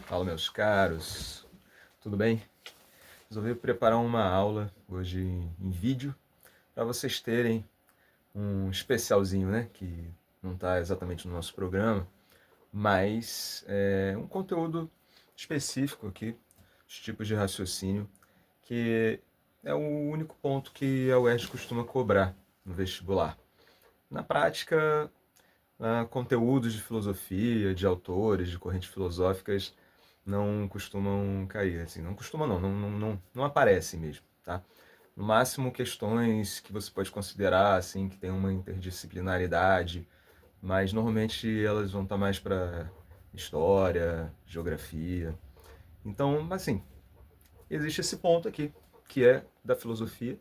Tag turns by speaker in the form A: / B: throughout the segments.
A: Fala, meus caros, tudo bem? Resolvi preparar uma aula hoje em vídeo para vocês terem um especialzinho, né? Que não está exatamente no nosso programa, mas é um conteúdo específico aqui, os tipos de raciocínio, que é o único ponto que a UERJ costuma cobrar no vestibular. Na prática, conteúdos de filosofia, de autores, de correntes filosóficas não costumam cair, assim, não costuma não aparecem mesmo, tá? No máximo questões que você pode considerar, assim, que tem uma interdisciplinaridade, mas normalmente elas vão estar mais para história, geografia. Então, assim, existe esse ponto aqui, que é da filosofia,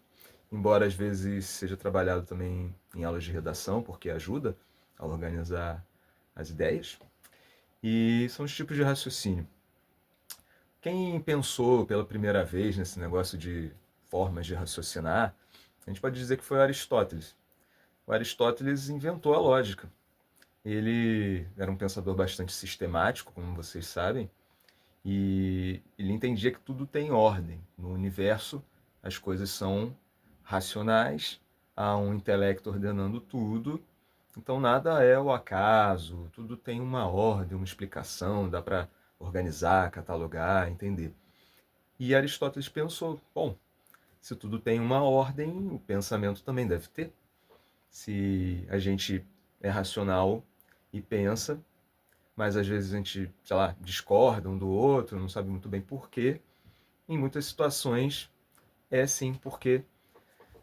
A: embora às vezes seja trabalhado também em aulas de redação, porque ajuda a organizar as ideias, e são os tipos de raciocínio. Quem pensou pela primeira vez nesse negócio de formas de raciocinar, a gente pode dizer que foi Aristóteles. O Aristóteles inventou a lógica. Ele era um pensador bastante sistemático, como vocês sabem, e ele entendia que tudo tem ordem. No universo, as coisas são racionais, há um intelecto ordenando tudo, então nada é o acaso, tudo tem uma ordem, uma explicação, dá para organizar, catalogar, entender. E Aristóteles pensou, bom, se tudo tem uma ordem, o pensamento também deve ter. Se a gente é racional e pensa, mas às vezes a gente, sei lá, discorda um do outro, não sabe muito bem por quê. Em muitas situações é sim porque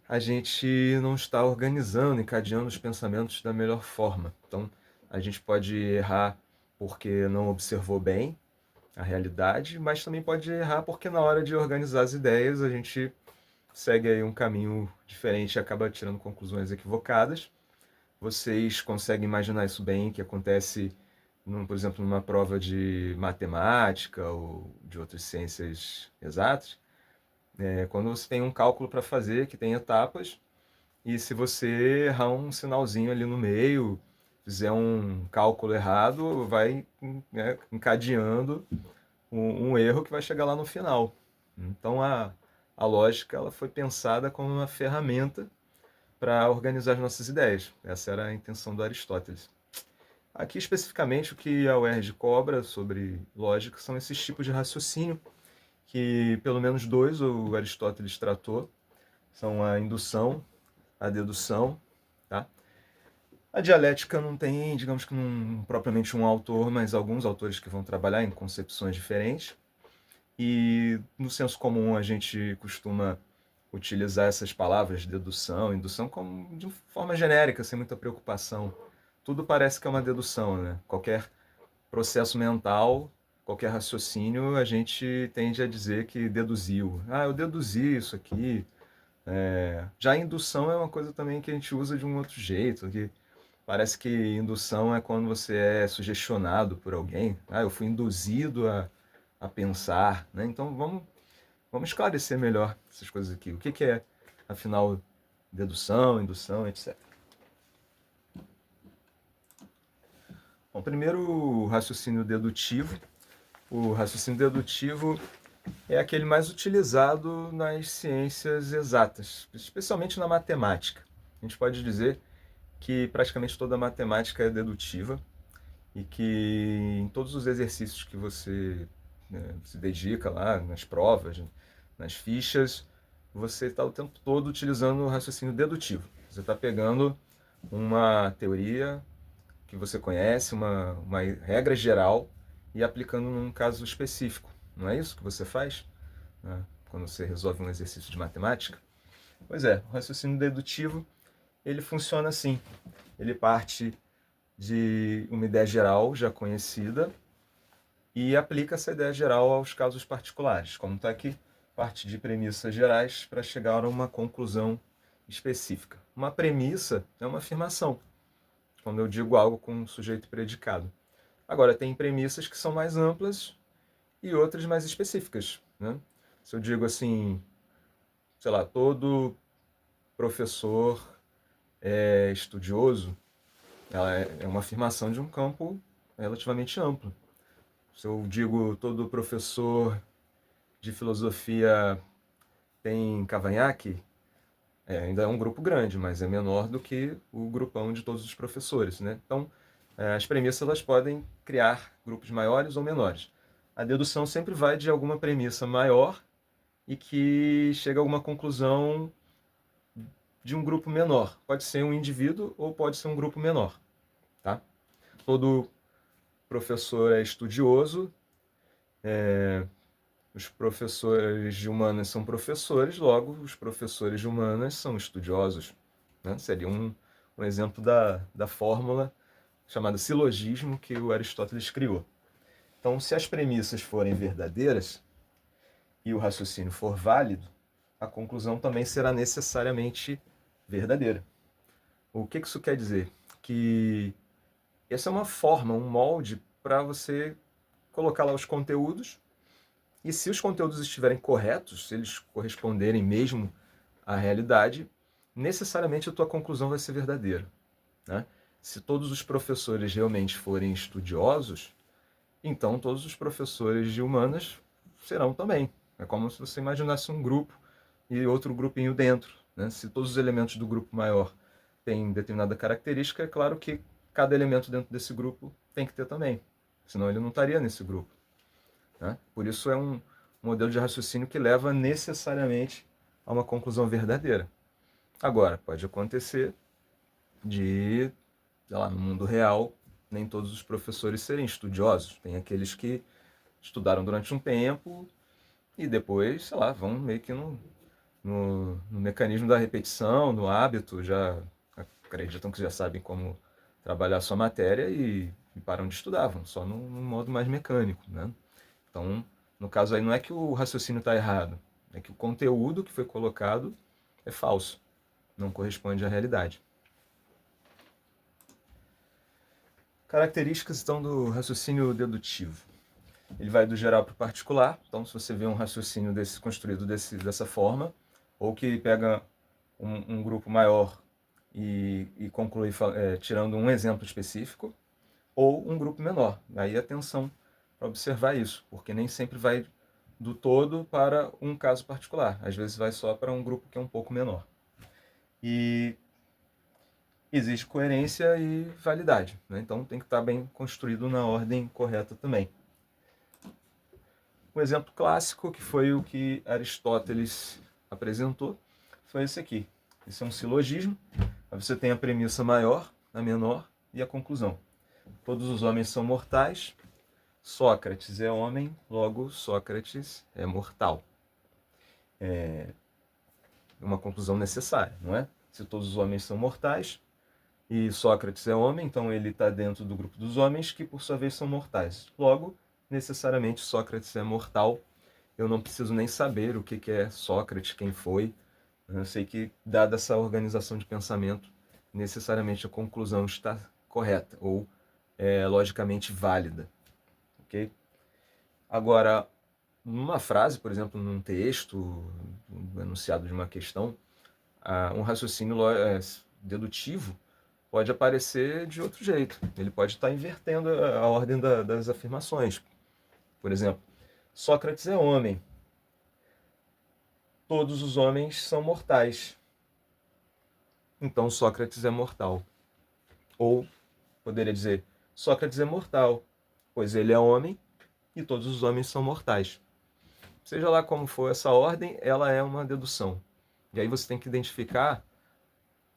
A: a gente não está organizando, encadeando os pensamentos da melhor forma. Então, a gente pode errar porque não observou bem a realidade, mas também pode errar porque na hora de organizar as ideias a gente segue aí um caminho diferente e acaba tirando conclusões equivocadas. Vocês conseguem imaginar isso bem, que acontece, por exemplo, numa prova de matemática ou de outras ciências exatas, quando você tem um cálculo para fazer que tem etapas, e se você errar um sinalzinho ali no meio, fizer um cálculo errado, vai, né, encadeando um erro que vai chegar lá no final. Então a lógica ela foi pensada como uma ferramenta para organizar as nossas ideias. Essa era a intenção do Aristóteles. Aqui especificamente o que a UERJ cobra sobre lógica são esses tipos de raciocínio, que pelo menos dois o Aristóteles tratou, são a indução, a dedução, tá? A dialética não tem, digamos que não propriamente um autor, mas alguns autores que vão trabalhar em concepções diferentes. E no senso comum a gente costuma utilizar essas palavras, dedução, indução, como de forma genérica, sem muita preocupação. Tudo parece que é uma dedução, né? Qualquer processo mental, qualquer raciocínio, a gente tende a dizer que deduziu. Ah, eu deduzi isso aqui. Já a indução é uma coisa também que a gente usa de um outro jeito, que parece que indução é quando você é sugestionado por alguém. Ah, eu fui induzido a pensar, né? Então vamos esclarecer melhor essas coisas aqui. O que é, afinal, dedução, indução, etc. Bom, primeiro o raciocínio dedutivo. O raciocínio dedutivo é aquele mais utilizado nas ciências exatas, especialmente na matemática. A gente pode dizer que praticamente toda a matemática é dedutiva e que em todos os exercícios que você, né, se dedica lá, nas provas, nas fichas, você está o tempo todo utilizando o raciocínio dedutivo. Você está pegando uma teoria que você conhece, uma regra geral, e aplicando num caso específico. Não é isso que você faz, né, quando você resolve um exercício de matemática? Pois é, o raciocínio dedutivo ele funciona assim. Ele parte de uma ideia geral já conhecida e aplica essa ideia geral aos casos particulares. Como está aqui, parte de premissas gerais para chegar a uma conclusão específica. Uma premissa é uma afirmação, quando eu digo algo com sujeito e predicado. Agora, tem premissas que são mais amplas e outras mais específicas, né? Se eu digo assim, sei lá, todo professor é estudioso, ela é uma afirmação de um campo relativamente amplo. Se eu digo todo professor de filosofia tem cavanhaque, ainda é um grupo grande, mas é menor do que o grupão de todos os professores, né? Então, as premissas elas podem criar grupos maiores ou menores. A dedução sempre vai de alguma premissa maior e que chega a alguma conclusão de um grupo menor. Pode ser um indivíduo ou pode ser um grupo menor, tá? Todo professor é estudioso, os professores de humanas são professores, logo os professores de humanas são estudiosos, né? Seria um exemplo da fórmula chamada silogismo que o Aristóteles criou. Então, se as premissas forem verdadeiras e o raciocínio for válido, a conclusão também será necessariamente verdadeira. O que isso quer dizer? Que essa é uma forma, um molde para você colocar lá os conteúdos e se os conteúdos estiverem corretos, se eles corresponderem mesmo à realidade, necessariamente a tua conclusão vai ser verdadeira, né? Se todos os professores realmente forem estudiosos, então todos os professores de humanas serão também. É como se você imaginasse um grupo e outro grupinho dentro, né? Se todos os elementos do grupo maior têm determinada característica, é claro que cada elemento dentro desse grupo tem que ter também, senão ele não estaria nesse grupo, né? Por isso é um modelo de raciocínio que leva necessariamente a uma conclusão verdadeira. Agora, pode acontecer de, sei lá, no mundo real, nem todos os professores serem estudiosos. Tem aqueles que estudaram durante um tempo e depois, sei lá, vão meio que no mecanismo da repetição, no hábito, já acreditam que já sabem como trabalhar a sua matéria e param de estudar, vão só num modo mais mecânico, né? Então, no caso aí, não é que o raciocínio está errado, é que o conteúdo que foi colocado é falso, não corresponde à realidade. Características, então, do raciocínio dedutivo. Ele vai do geral para o particular, então se você vê um raciocínio construído dessa forma, ou que pega um grupo maior e conclui tirando um exemplo específico, ou um grupo menor. Aí atenção para observar isso, porque nem sempre vai do todo para um caso particular. Às vezes vai só para um grupo que é um pouco menor. E existe coerência e validade, né? Então tem que estar bem construído na ordem correta também. Um exemplo clássico, que foi o que Aristóteles apresentou, foi esse aqui. Esse é um silogismo. Você tem a premissa maior, a menor e a conclusão. Todos os homens são mortais. Sócrates é homem, logo Sócrates é mortal. É uma conclusão necessária, não é? Se todos os homens são mortais e Sócrates é homem, então ele está dentro do grupo dos homens que, por sua vez, são mortais. Logo, necessariamente Sócrates é mortal. Eu não preciso nem saber o que é Sócrates, quem foi. Eu sei que, dada essa organização de pensamento, necessariamente a conclusão está correta ou é logicamente válida. Okay? Agora, numa frase, por exemplo, num texto, um enunciado de uma questão, um raciocínio dedutivo pode aparecer de outro jeito. Ele pode estar invertendo a ordem das afirmações. Por exemplo, Sócrates é homem. Todos os homens são mortais. Então Sócrates é mortal. Ou poderia dizer, Sócrates é mortal, pois ele é homem e todos os homens são mortais. Seja lá como for essa ordem, ela é uma dedução. E aí você tem que identificar,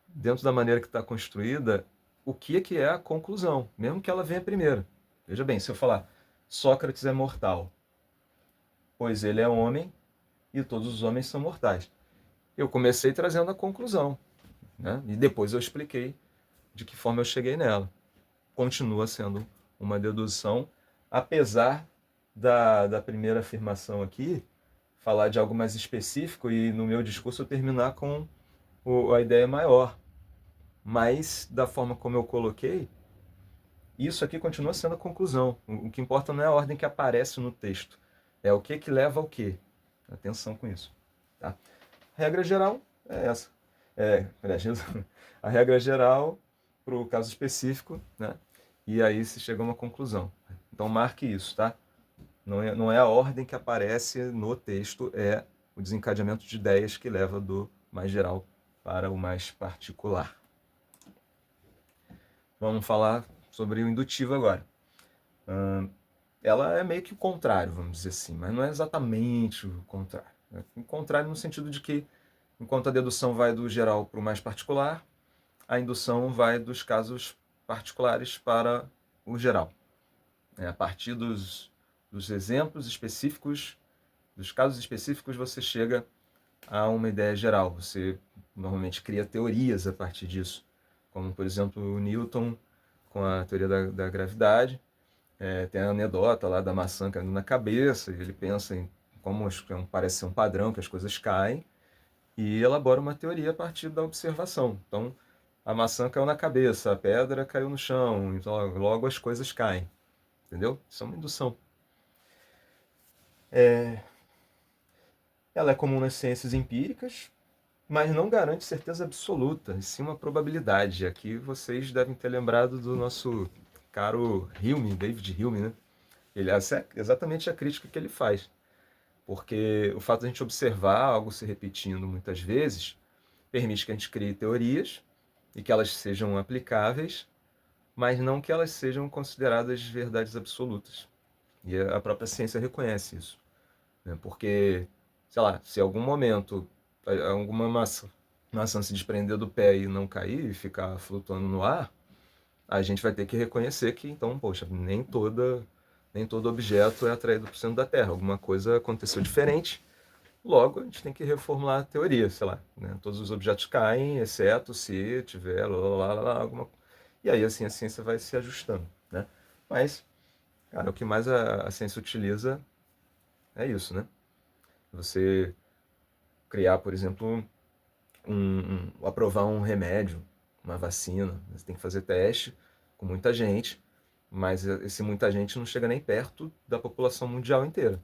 A: dentro da maneira que está construída, o que é a conclusão, mesmo que ela venha primeiro. Veja bem, se eu falar Sócrates é mortal, pois ele é homem e todos os homens são mortais. Eu comecei trazendo a conclusão, né? E depois eu expliquei de que forma eu cheguei nela. Continua sendo uma dedução, apesar da primeira afirmação aqui falar de algo mais específico e no meu discurso eu terminar com a ideia maior. Mas, da forma como eu coloquei, isso aqui continua sendo a conclusão. O que importa não é a ordem que aparece no texto, é o que leva ao quê. Atenção com isso. Tá? A regra geral é essa. A regra geral para o caso específico, né? E aí se chega a uma conclusão. Então marque isso, tá? Não é a ordem que aparece no texto, é o desencadeamento de ideias que leva do mais geral para o mais particular. Vamos falar sobre o indutivo agora. Ela é meio que o contrário, vamos dizer assim, mas não é exatamente o contrário. É o contrário no sentido de que, enquanto a dedução vai do geral para o mais particular, a indução vai dos casos particulares para o geral. A partir dos exemplos específicos, dos casos específicos, você chega a uma ideia geral. Você normalmente cria teorias a partir disso, como, por exemplo, o Newton com a teoria da gravidade. Tem a anedota lá da maçã caindo na cabeça, e ele pensa em como parece ser um padrão que as coisas caem, e elabora uma teoria a partir da observação. Então, a maçã caiu na cabeça, a pedra caiu no chão, então logo as coisas caem. Entendeu? Isso é uma indução. Ela é comum nas ciências empíricas, mas não garante certeza absoluta, e sim uma probabilidade. Aqui vocês devem ter lembrado do nosso caro Hume, David Hume, né? Essa é exatamente a crítica que ele faz. Porque o fato de a gente observar algo se repetindo muitas vezes permite que a gente crie teorias e que elas sejam aplicáveis, mas não que elas sejam consideradas verdades absolutas. E a própria ciência reconhece isso, né? Porque, sei lá, se em algum momento alguma maçã se desprender do pé e não cair e ficar flutuando no ar, a gente vai ter que reconhecer que, então, poxa, nem todo objeto é atraído para o centro da Terra. Alguma coisa aconteceu diferente. Logo, a gente tem que reformular a teoria, sei lá, né? Todos os objetos caem, exceto se tiver alguma. E aí, assim, a ciência vai se ajustando, né? Mas, cara, o que mais a ciência utiliza é isso, né? Você criar, por exemplo, aprovar um remédio, uma vacina. Você tem que fazer teste com muita gente, mas esse muita gente não chega nem perto da população mundial inteira.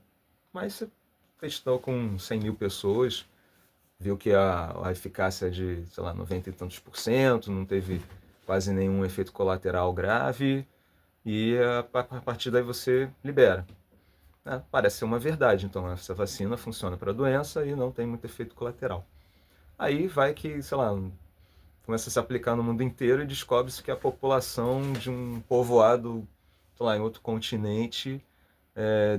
A: Mas você testou com 100 mil pessoas, viu que a eficácia é de, sei lá, 90 e tantos por cento, não teve quase nenhum efeito colateral grave, e a partir daí você libera. Parece ser uma verdade, então essa vacina funciona para a doença e não tem muito efeito colateral. Aí vai que, sei lá, começa a se aplicar no mundo inteiro e descobre-se que a população de um povoado, sei lá, em outro continente,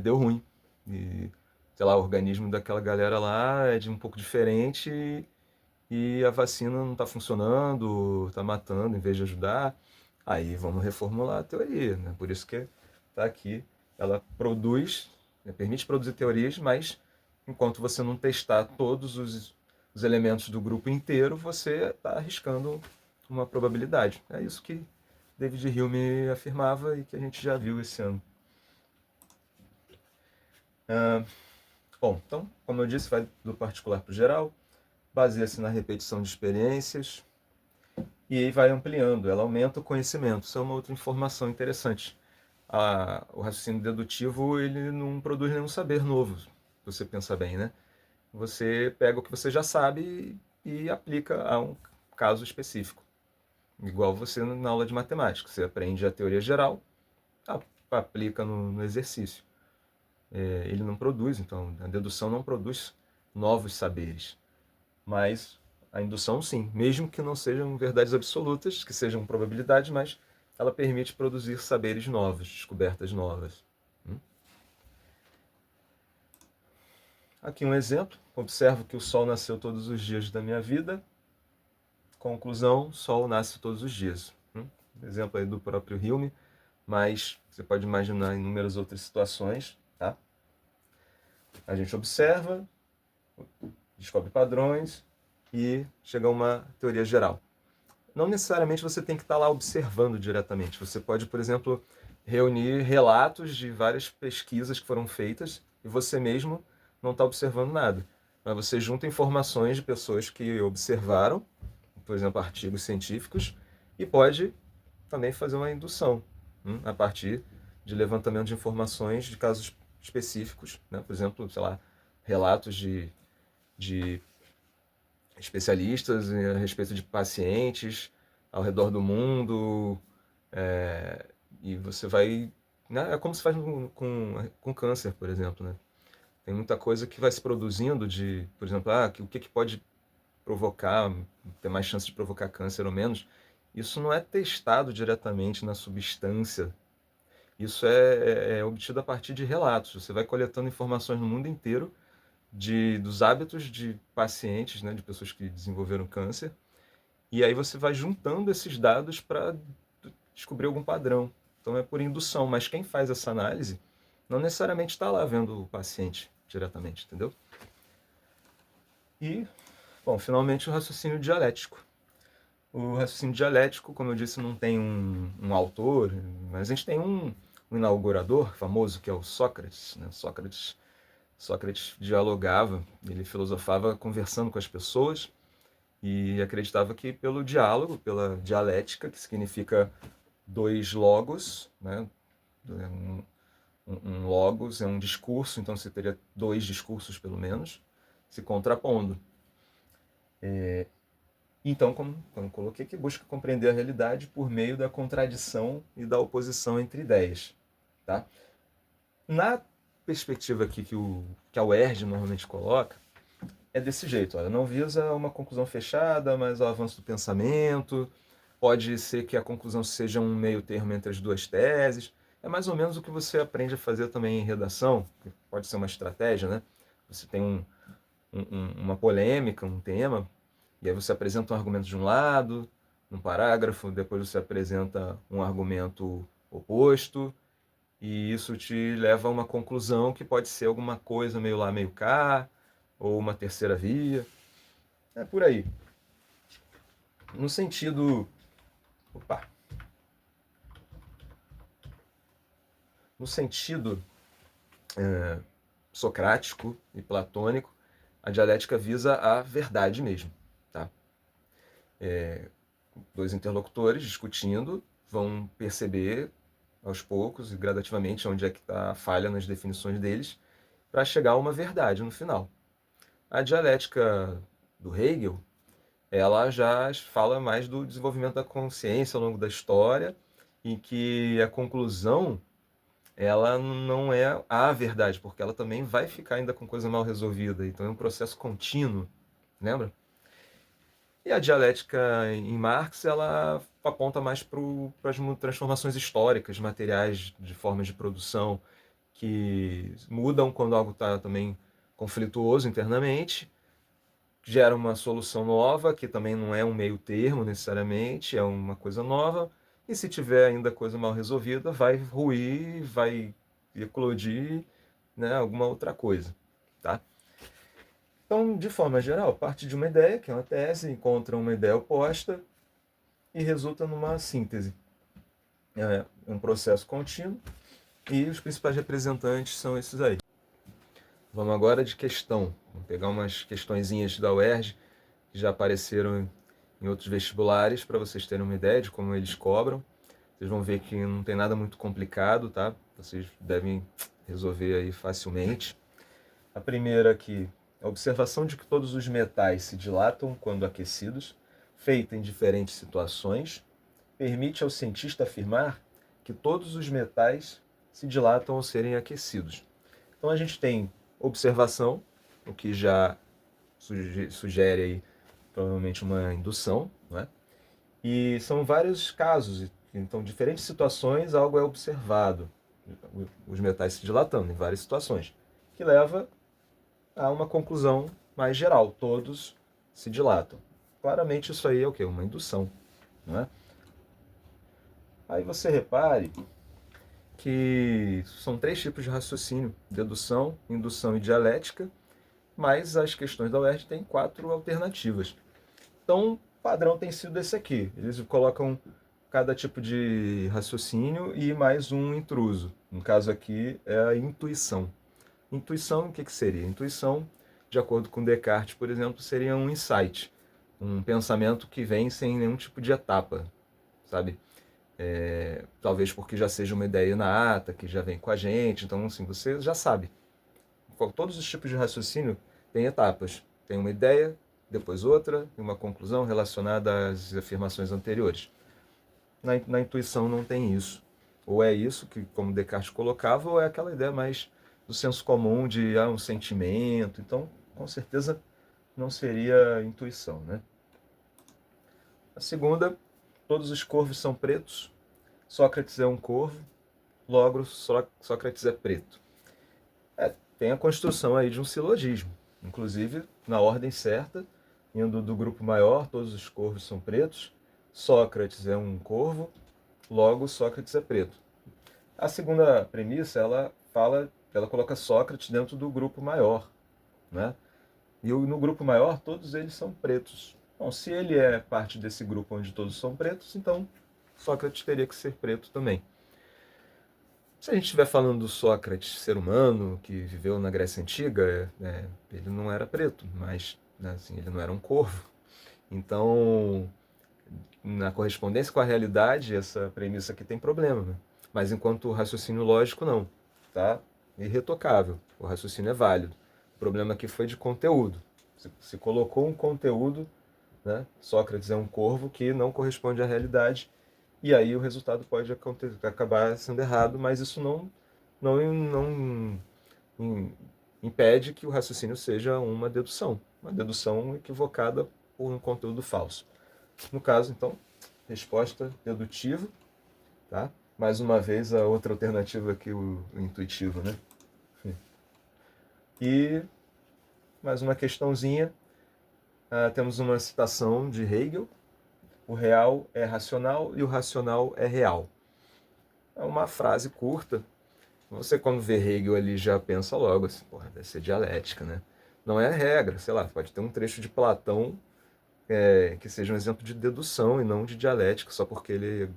A: deu ruim. E, sei lá, o organismo daquela galera lá é de um pouco diferente e a vacina não está funcionando, está matando em vez de ajudar. Aí vamos reformular a teoria, né? Por isso que está aqui. Ela produz, permite produzir teorias, mas enquanto você não testar todos os elementos do grupo inteiro, você está arriscando uma probabilidade. É isso que David Hume afirmava e que a gente já viu esse ano. Bom, então, como eu disse, vai do particular para o geral, baseia-se na repetição de experiências e vai ampliando, ela aumenta o conhecimento. Isso é uma outra informação interessante. O raciocínio dedutivo, ele não produz nenhum saber novo, se você pensar bem, né? Você pega o que você já sabe e aplica a um caso específico. Igual você na aula de matemática. Você aprende a teoria geral, aplica no exercício. Ele não produz, então, a dedução não produz novos saberes. Mas a indução, sim. Mesmo que não sejam verdades absolutas, que sejam probabilidades, mas ela permite produzir saberes novos, descobertas novas. Aqui um exemplo. Observo que o Sol nasceu todos os dias da minha vida. Conclusão, Sol nasce todos os dias. Exemplo aí do próprio Hume, mas você pode imaginar inúmeras outras situações, tá? A gente observa, descobre padrões e chega a uma teoria geral. Não necessariamente você tem que estar lá observando diretamente. Você pode, por exemplo, reunir relatos de várias pesquisas que foram feitas e você mesmo não está observando nada. Mas você junta informações de pessoas que observaram, por exemplo, artigos científicos, e pode também fazer uma indução a partir de levantamento de informações de casos específicos, né? Por exemplo, sei lá, relatos de especialistas a respeito de pacientes ao redor do mundo, e você vai né? É como se faz com câncer, por exemplo, né? Tem muita coisa que vai se produzindo de, por exemplo, o que pode provocar, ter mais chance de provocar câncer ou menos. Isso não é testado diretamente na substância. Isso é obtido a partir de relatos. Você vai coletando informações no mundo inteiro dos hábitos de pacientes, né, de pessoas que desenvolveram câncer, e aí você vai juntando esses dados para descobrir algum padrão. Então é por indução, mas quem faz essa análise não necessariamente está lá vendo o paciente diretamente, entendeu? E, bom, finalmente o raciocínio dialético. O raciocínio dialético, como eu disse, não tem um autor, mas a gente tem um inaugurador famoso, que é o Sócrates. Né? Sócrates dialogava, ele filosofava conversando com as pessoas e acreditava que pelo diálogo, pela dialética, que significa dois logos, né? Um logos é um discurso, então você teria dois discursos pelo menos, se contrapondo. Então, como coloquei, que busca compreender a realidade por meio da contradição e da oposição entre ideias. Tá? Na perspectiva aqui que a UERJ normalmente coloca, é desse jeito, olha, não visa uma conclusão fechada, mas o avanço do pensamento, pode ser que a conclusão seja um meio termo entre as duas teses, é mais ou menos o que você aprende a fazer também em redação, que pode ser uma estratégia, né? Você tem uma polêmica, um tema, e aí você apresenta um argumento de um lado, num parágrafo, depois você apresenta um argumento oposto, e isso te leva a uma conclusão que pode ser alguma coisa meio lá, meio cá, ou uma terceira via. É por aí. No sentido. Opa! No sentido socrático e platônico, a dialética visa a verdade mesmo. Tá? Dois interlocutores discutindo vão perceber aos poucos e gradativamente onde é que está a falha nas definições deles para chegar a uma verdade no final. A dialética do Hegel, ela já fala mais do desenvolvimento da consciência ao longo da história, em que a conclusão ela não é a verdade, porque ela também vai ficar ainda com coisa mal resolvida. Então é um processo contínuo, lembra? E a dialética em Marx, ela aponta mais para as transformações históricas, materiais de formas de produção que mudam quando algo está também conflituoso internamente, gera uma solução nova, que também não é um meio termo necessariamente, é uma coisa nova, e se tiver ainda coisa mal resolvida, vai ruir, vai eclodir, né, alguma outra coisa, tá? Então, de forma geral, parte de uma ideia, que é uma tese, encontra uma ideia oposta e resulta numa síntese. É um processo contínuo e os principais representantes são esses aí. Vamos agora de questão. Vamos pegar umas questõezinhas da UERJ que já apareceram em outros vestibulares para vocês terem uma ideia de como eles cobram. Vocês vão ver que não tem nada muito complicado, tá? Vocês devem resolver aí facilmente. A primeira aqui, a observação de que todos os metais se dilatam quando aquecidos, feita em diferentes situações, permite ao cientista afirmar que todos os metais se dilatam ao serem aquecidos. Então a gente tem observação, o que já sugere aí provavelmente uma indução, não é? E são vários casos, então diferentes situações algo é observado, os metais se dilatando em várias situações, que leva a uma conclusão mais geral, todos se dilatam. Claramente isso aí é o quê? Uma indução, não é? Aí você repare que são três tipos de raciocínio: dedução, indução e dialética, mas as questões da UERJ têm 4 alternativas. Então, o padrão tem sido esse aqui. Eles colocam cada tipo de raciocínio e mais um intruso. No caso aqui é a intuição. Intuição, o que seria? Intuição, de acordo com Descartes, por exemplo, seria um insight, um pensamento que vem sem nenhum tipo de etapa, sabe? Talvez porque já seja uma ideia inata, que já vem com a gente, então assim, você já sabe. Todos os tipos de raciocínio têm etapas. Tem uma ideia, depois outra, e uma conclusão relacionada às afirmações anteriores. Na intuição não tem isso. Ou é isso que, como Descartes colocava, ou é aquela ideia mais do senso comum de um sentimento. Então, com certeza, não seria intuição, né? A segunda, todos os corvos são pretos, Sócrates é um corvo, logo Sócrates é preto. Tem a construção aí de um silogismo, inclusive na ordem certa, indo do grupo maior, todos os corvos são pretos, Sócrates é um corvo, logo Sócrates é preto. A segunda premissa, ela coloca Sócrates dentro do grupo maior, né? E no grupo maior, todos eles são pretos. Bom, se ele é parte desse grupo onde todos são pretos, então Sócrates teria que ser preto também. Se a gente estiver falando do Sócrates, ser humano, que viveu na Grécia Antiga, ele não era preto, mas né, assim, ele não era um corvo. Então, na correspondência com a realidade, essa premissa aqui tem problema. Né? Mas enquanto raciocínio lógico, não. Tá irretocável. O raciocínio é válido. O problema aqui foi de conteúdo. Se colocou um conteúdo, né? Sócrates é um corvo que não corresponde à realidade, e aí o resultado pode acabar sendo errado, mas isso não impede que o raciocínio seja uma dedução equivocada por um conteúdo falso. No caso, então, resposta dedutiva, tá? Mais uma vez a outra alternativa aqui, o intuitivo, né? E mais uma questãozinha, temos uma citação de Hegel, o real é racional e o racional é real. É uma frase curta. Você, quando vê Hegel ali, já pensa logo assim, porra, deve ser dialética, né? Não é regra, sei lá, pode ter um trecho de Platão que seja um exemplo de dedução e não de dialética, só porque ele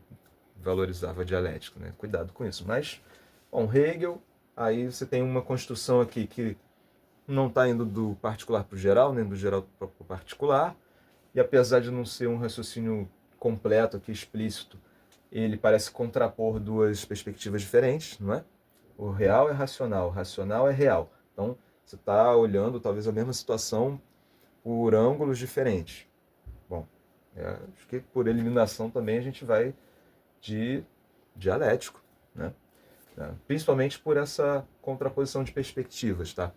A: valorizava a dialética, né? Cuidado com isso. Mas, bom, Hegel, aí você tem uma construção aqui que não está indo do particular para o geral, nem do geral para o particular, e apesar de não ser um raciocínio completo aqui, explícito, ele parece contrapor duas perspectivas diferentes, não é? O real é racional, o racional é real. Então, você está olhando talvez a mesma situação por ângulos diferentes. Bom, acho que por eliminação também a gente vai de dialético, né? Principalmente por essa contraposição de perspectivas, tá?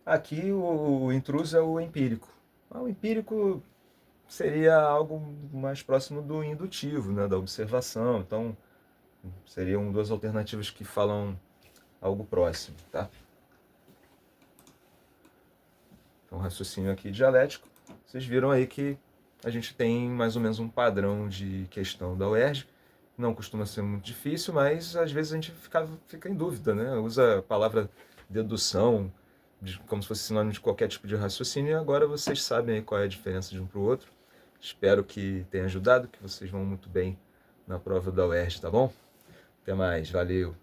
A: Aqui o intruso é o empírico. O empírico seria algo mais próximo do indutivo, né, da observação. Então, seriam duas alternativas que falam algo próximo, tá? Então, raciocínio aqui dialético. Vocês viram aí que a gente tem mais ou menos um padrão de questão da UERJ. Não costuma ser muito difícil, mas às vezes a gente fica em dúvida, né? Usa a palavra dedução como se fosse sinônimo de qualquer tipo de raciocínio, e agora vocês sabem aí qual é a diferença de um para o outro. Espero que tenha ajudado, que vocês vão muito bem na prova da UERJ, tá bom? Até mais, valeu!